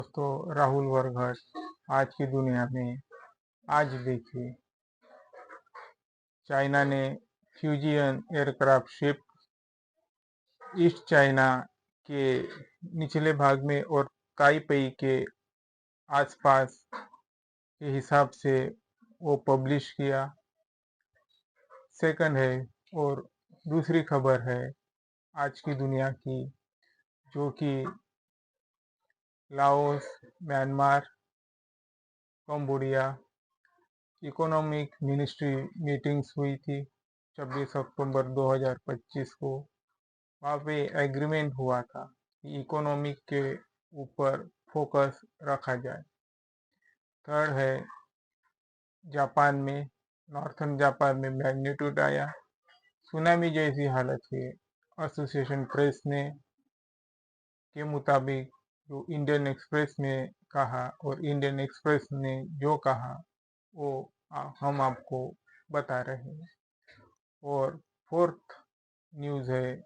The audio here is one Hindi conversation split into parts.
दोस्तों, राहुल वर्गहट आज की दुनिया में। आज देखिए, चाइना ने Fujian aircraft ship east China के निचले भाग में और ताइपेई के आसपास के हिसाब से वो पब्लिश किया। सेकंड है, और दूसरी खबर है आज की दुनिया की, जो कि Laos, Myanmar, Cambodia economic ministry meetings हुई थी 26 अक्टूबर 2025 को। वहाँ पे एग्रीमेंट हुआ था कि इकोनॉमिक के ऊपर फोकस रखा जाए। थर्ड है, जापान में, नॉर्थन जापान में मैग्नीट्यूड आया, सुनामी जैसी हालत हुई। एसोसिएशन प्रेस ने के मुताबिक जो इंडियन एक्सप्रेस ने कहा और इंडियन एक्सप्रेस ने जो कहा वो हम आपको बता रहे हैं। और फोर्थ न्यूज़ है,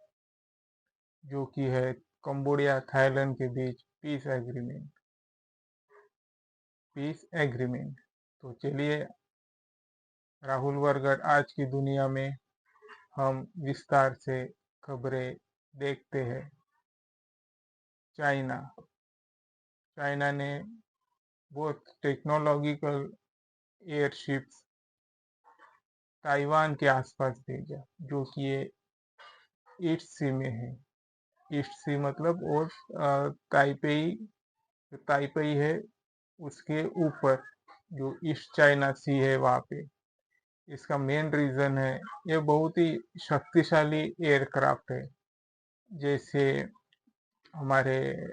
जो कि है कंबोडिया थाईलैंड के बीच पीस एग्रीमेंट। तो चलिए, राहुल वर्गड़ आज की दुनिया में हम विस्तार से खबरें देखते हैं। चाइना चाइना ने बहुत टेक्नोलॉजिकल एयरशिप्स ताइवान के आसपास भेजा, जो कि ये ईस्ट सी में है। ईस्ट सी मतलब और ताइपेई है, उसके ऊपर जो ईस्ट चाइना सी है वहाँ पे। इसका मेन रीजन है, ये बहुत ही शक्तिशाली एयरक्राफ्ट है। जैसे हमारे,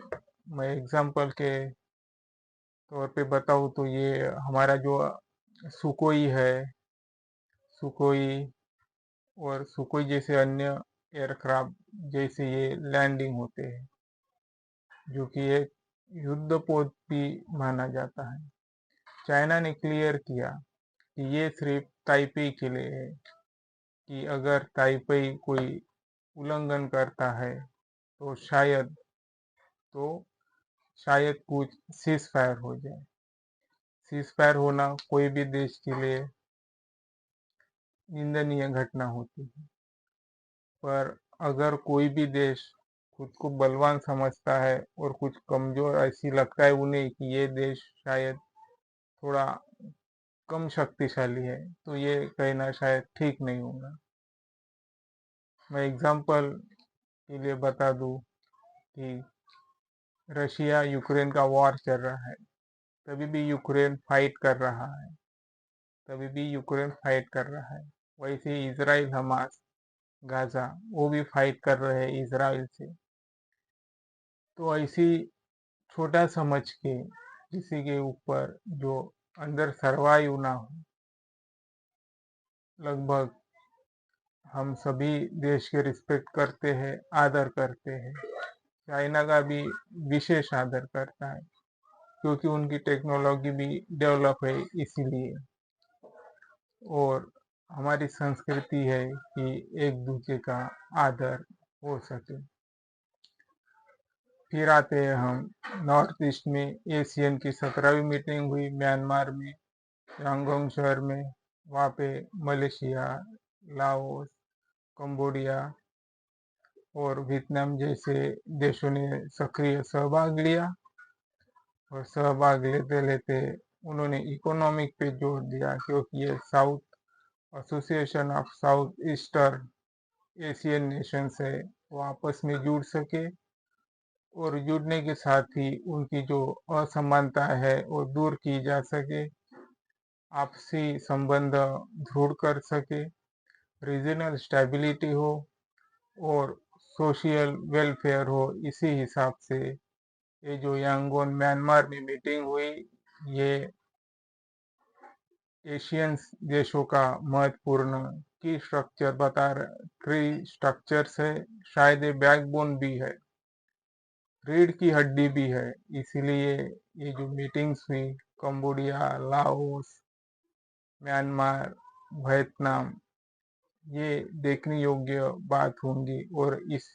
मैं एग्जांपल के तौर पे बताऊँ तो ये हमारा जो सुकोई है, सुकोई और सुकोई जैसे अन्य एयरक्राफ्ट जैसे ये लैंडिंग होते हैं, जो कि एक युद्धपोत भी माना जाता है। चाइना ने क्लियर किया कि ये सिर्फ ताइपेई के लिए है, कि अगर ताइपेई कोई उल्लंघन करता है तो तो शायद कुछ सीज फायर हो जाए। सीज फायर होना कोई भी देश के लिए निंदनीय घटना होती है, पर अगर कोई भी देश खुद को बलवान समझता है और कुछ कमजोर ऐसी लगता है उन्हें कि ये देश शायद थोड़ा कम शक्तिशाली है, तो ये कहना शायद ठीक नहीं होगा। मैं एग्जांपल के लिए बता दूं कि रशिया यूक्रेन का वॉर चल रहा है, तभी भी यूक्रेन फाइट कर रहा है, वैसे ही इसराइल, हमास, गाजा, वो भी फाइट कर रहे हैं इसराइल से। तो ऐसी छोटा समझ के किसी के ऊपर जो अंदर सरवाइव ना हो, लगभग हम सभी देश के रिस्पेक्ट करते हैं, आदर करते हैं। चाइना का भी विशेष आदर करता है, क्योंकि उनकी टेक्नोलॉजी भी डेवलप है इसीलिए। और हमारी संस्कृति है कि एक दूसरे का आदर हो सके। फिर आते हैं हम नॉर्थ ईस्ट में। एशियन की 17वीं मीटिंग हुई म्यांमार में, यांगोन शहर में। वहाँ पे मलेशिया, लाओस, कंबोडिया और वियतनाम जैसे देशों ने सक्रिय सहभाग लिया। और सहभाग लेते लेते उन्होंने इकोनॉमिक पे जोर दिया, क्योंकि ये south association of south eastern Asian Nations है, वो आपस में जुड़ सके और जुड़ने के साथ ही उनकी जो असमानता है वो दूर की जा सके, आपसी संबंध दृढ़ कर सके, रीजनल स्टेबिलिटी हो और सोशल वेलफेयर हो। इसी हिसाब से ये जो यांगोन म्यांमार में मीटिंग हुई, ये एशियन देशों का महत्वपूर्ण की स्ट्रक्चर बता रहे, ट्री स्ट्रक्चर्स है, शायद ये बैकबोन भी है, रीढ़ की हड्डी भी है। इसीलिए ये जो मीटिंग्स हुई कंबोडिया, लाओस, म्यांमार, वियतनाम, ये देखने योग्य बात होंगी। और इस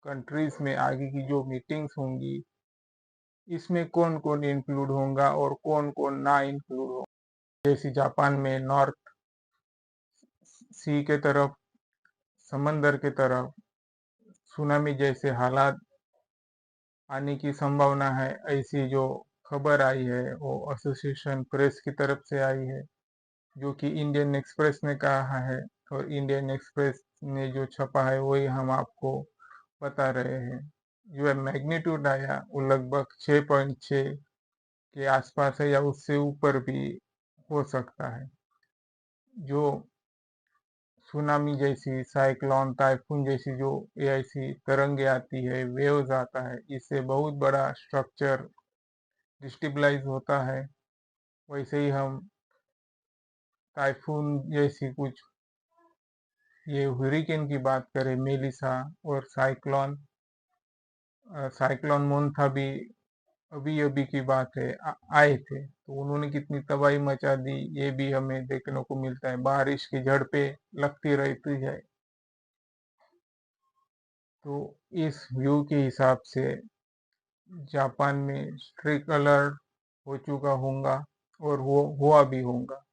कंट्रीज में आगे की जो मीटिंग्स होंगी, इसमें कौन कौन इंक्लूड होगा और कौन कौन ना इंक्लूड होगा। जैसे जापान में नॉर्थ सी के तरफ, समंदर के तरफ सुनामी जैसे हालात आने की संभावना है, ऐसी जो खबर आई है वो एसोसिएशन प्रेस की तरफ से आई है, जो कि इंडियन एक्सप्रेस ने कहा है, और इंडियन एक्सप्रेस ने जो छपा है वही हम आपको बता रहे हैं। जो मैग्नीट्यूड आया वो लगभग 6.6 के आसपास है या उससे ऊपर भी हो सकता है। जो सुनामी जैसी, साइक्लोन, टाइफून जैसी जो ऐसी तरंगे आती है, वेव्स आता है, इससे बहुत बड़ा स्ट्रक्चर डिस्टेबलाइज होता है। वैसे ही हम टाइफून जैसी कुछ ये हुरिकेन की बात करें, मेलिसा और साइक्लोन, साइक्लोन मोन्था भी अभी अभी की बात है आए थे, तो उन्होंने कितनी तबाही मचा दी ये भी हमें देखने को मिलता है। बारिश की झड़पें लगती रहती है। तो इस व्यू के हिसाब से जापान में स्ट्रिक्ट अलर्ट हो चुका होगा और वो हुआ भी होगा।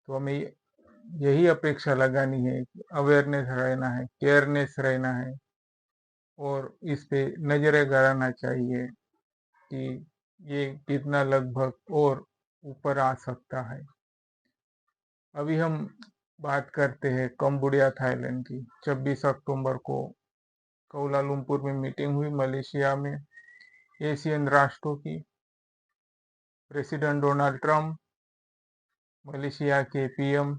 तो हमें यही अपेक्षा लगानी है कि अवेयरनेस रहना है, केयरनेस रहना है, और इस पे नजरें गड़ाना चाहिए कि ये कितना लगभग और ऊपर आ सकता है। अभी हम बात करते हैं कंबोडिया थाईलैंड की। 26 अक्टूबर को कुआलालंपुर में मीटिंग हुई मलेशिया में एशियन राष्ट्रों की। प्रेसिडेंट डोनाल्ड ट्रंप, मलेशिया के पीएम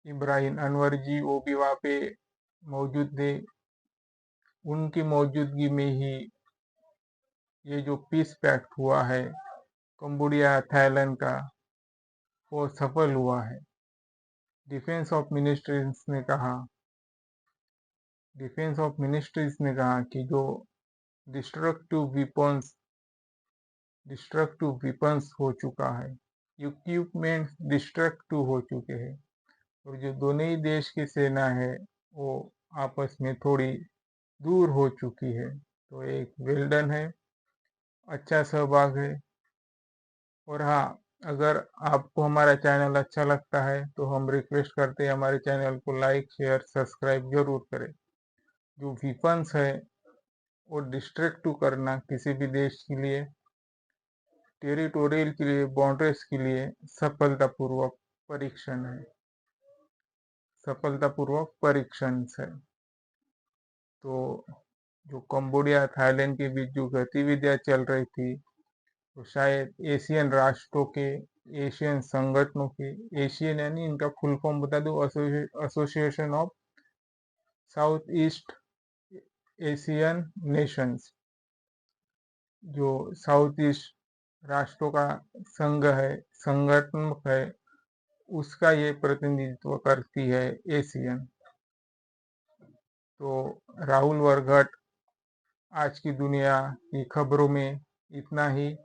इब्राहिम अनवर जी वो भी वहाँ पे मौजूद थे। उनकी मौजूदगी में ही ये जो पीस पैक्ट हुआ है कंबोडिया थाईलैंड का, वो सफल हुआ है। डिफेंस ऑफ मिनिस्ट्रीज ने कहा कि जो डिस्ट्रक्टिव वेपन्स हो चुका है, इक्विपमेंट डिस्ट्रक्टिव हो चुके हैं, और जो दोनों ही देश की सेना है वो आपस में थोड़ी दूर हो चुकी है। तो एक वेल है, अच्छा सहभाग है। और हाँ, अगर आपको हमारा चैनल अच्छा लगता है तो हम रिक्वेस्ट करते हैं हमारे चैनल को लाइक, शेयर, सब्सक्राइब जरूर करें। जो वेपन्स है वो डिस्ट्रक्टिव करना किसी भी देश के लिए, टेरिटोरियल के लिए, बाउंड्रीज के लिए सफलतापूर्वक परीक्षण है, सफलतापूर्वक परीक्षण है। तो जो कंबोडिया थाईलैंड के बीच जो गतिविधियां चल रही थी, तो शायद एशियन राष्ट्रों के, एशियन संगठनों के, एशियन यानी इनका फुल फॉर्म बता दो, association of south east Asian Nations, जो साउथ ईस्ट राष्ट्रों का संघ है, संगठन है, उसका ये प्रतिनिधित्व करती है एशियन। तो राहुल वरघट आज की दुनिया की खबरों में इतना ही।